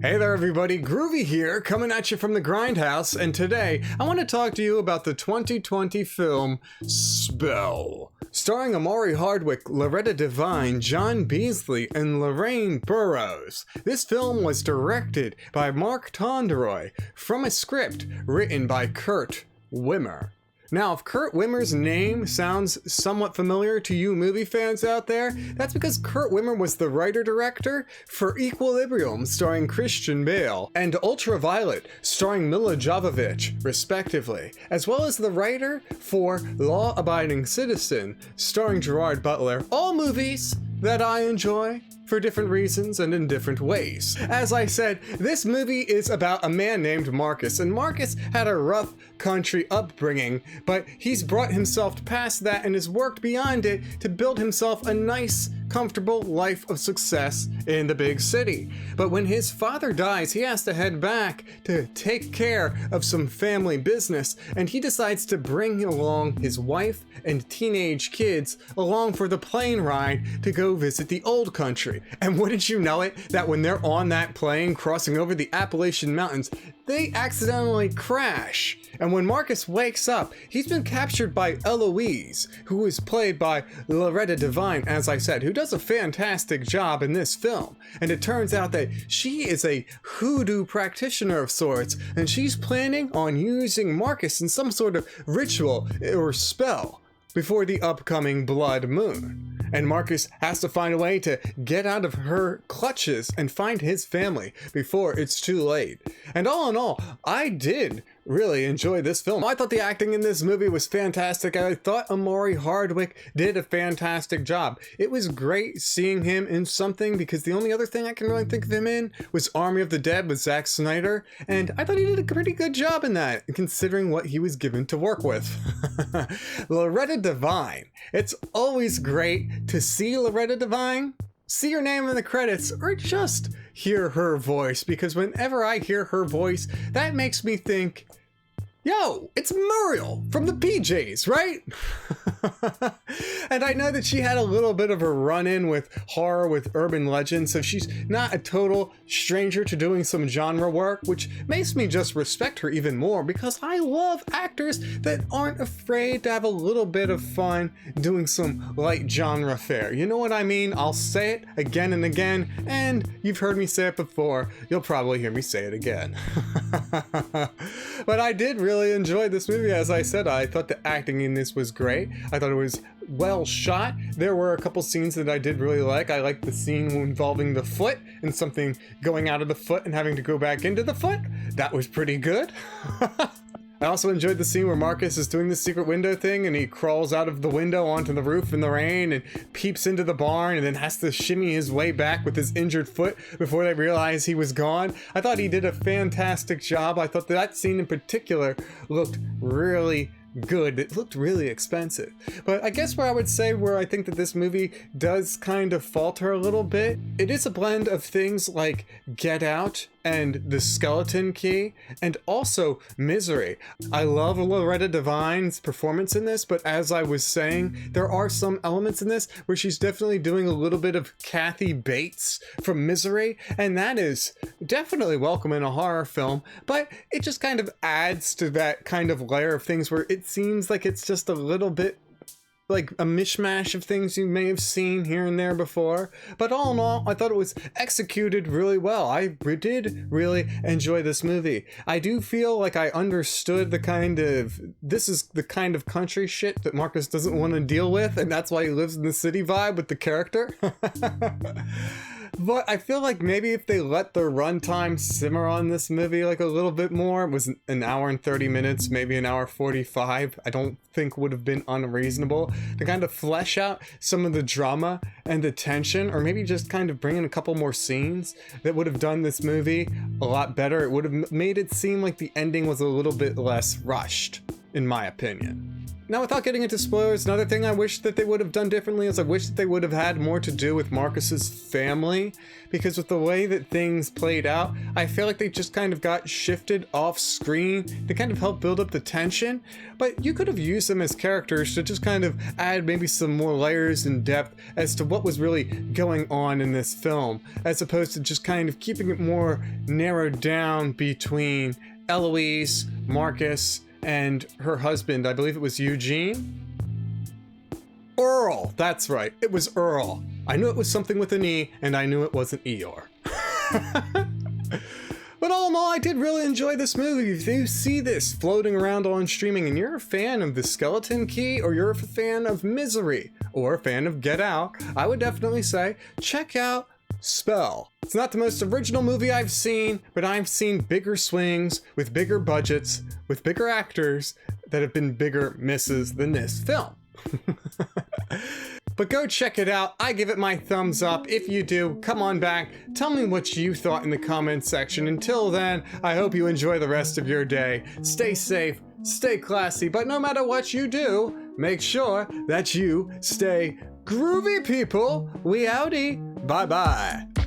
Hey there everybody, Groovy here, coming at you from the Grindhouse, and today I want to talk to you about the 2020 film Spell. Starring Omari Hardwick, Loretta Devine, John Beasley, and Lorraine Burroughs. This film was directed by Mark Tonderoy from a script written by Kurt Wimmer. Now, if Kurt Wimmer's name sounds somewhat familiar to you movie fans out there, that's because Kurt Wimmer was the writer-director for Equilibrium, starring Christian Bale, and Ultraviolet, starring Mila Jovovich, respectively, as well as the writer for Law Abiding Citizen, starring Gerard Butler. All movies that I enjoy for different reasons and in different ways. As I said, this movie is about a man named Marcus, and Marcus had a rough country upbringing, but he's brought himself past that and has worked beyond it to build himself a nice, comfortable life of success in the big city. But when his father dies, he has to head back to take care of some family business, and he decides to bring along his wife and teenage kids along for the plane ride to go visit the old country. And wouldn't you know it, that when they're on that plane crossing over the Appalachian Mountains, they accidentally crash. And when Marcus wakes up, he's been captured by Eloise, who is played by Loretta Devine, as I said, who does a fantastic job in this film. And it turns out that she is a hoodoo practitioner of sorts, and she's planning on using Marcus in some sort of ritual or spell before the upcoming blood moon. And Marcus has to find a way to get out of her clutches and find his family before it's too late. And all in all, I did really enjoy this film. I thought the acting in this movie was fantastic. I thought Omari Hardwick did a fantastic job. It was great seeing him in something, because the only other thing I can really think of him in was Army of the Dead with Zack Snyder, and I thought he did a pretty good job in that, considering what he was given to work with. Loretta Devine. It's always great to see Loretta Devine, see her name in the credits, or just hear her voice, because whenever I hear her voice, that makes me think, yo, it's Muriel from the PJs, right? And I know that she had a little bit of a run-in with horror with urban legends, so she's not a total stranger to doing some genre work, which makes me just respect her even more, because I love actors that aren't afraid to have a little bit of fun doing some light genre fare. You know what I mean? I'll say it again and again, and you've heard me say it before. You'll probably hear me say it again. But I did really enjoy this movie. As I said, I thought the acting in this was great. I thought it was well shot. There were a couple scenes that I did really like. I liked the scene involving the foot and something going out of the foot and having to go back into the foot. That was pretty good. I also enjoyed the scene where Marcus is doing the secret window thing, and he crawls out of the window onto the roof in the rain and peeps into the barn and then has to shimmy his way back with his injured foot before they realize he was gone. I thought he did a fantastic job. I thought that scene in particular looked really good. It looked really expensive. But I guess where I would say where I think that this movie does kind of falter a little bit, it is a blend of things like Get Out and The Skelton Key, and also Misery. I love Loretta Devine's performance in this, but as I was saying, there are some elements in this where she's definitely doing a little bit of Kathy Bates from Misery, and that is definitely welcome in a horror film, but it just kind of adds to that kind of layer of things where it seems like it's just a little bit like a mishmash of things you may have seen here and there before. But all in all, I thought it was executed really well. I did really enjoy this movie. I do feel like I understood this is the kind of country shit that Marcus doesn't want to deal with, and that's why he lives in the city vibe with the character. But I feel like maybe if they let the runtime simmer on this movie like a little bit more, it was an hour and 30 minutes, maybe an hour 45, I don't think would have been unreasonable to kind of flesh out some of the drama and the tension, or maybe just kind of bring in a couple more scenes that would have done this movie a lot better. It would have made it seem like the ending was a little bit less rushed, in my opinion. Now, without getting into spoilers, another thing I wish that they would have done differently is I wish that they would have had more to do with Marcus's family, because with the way that things played out, I feel like they just kind of got shifted off screen to kind of help build up the tension, but you could have used them as characters to just kind of add maybe some more layers and depth as to what was really going on in this film, as opposed to just kind of keeping it more narrowed down between Eloise, Marcus, and her husband. I believe it was Eugene? Earl, that's right, it was Earl. I knew it was something with an E, and I knew it wasn't Eeyore. But all in all, I did really enjoy this movie. If you see this floating around on streaming and you're a fan of the Skelton Key, or you're a fan of Misery, or a fan of Get Out, I would definitely say check out Spell. It's not the most original movie I've seen, but I've seen bigger swings with bigger budgets, with bigger actors that have been bigger misses than this film. But go check it out. I give it my thumbs up. If you do, come on back. Tell me what you thought in the comments section. Until then, I hope you enjoy the rest of your day. Stay safe, stay classy, but no matter what you do, make sure that you stay groovy, people. We outie. Bye-bye.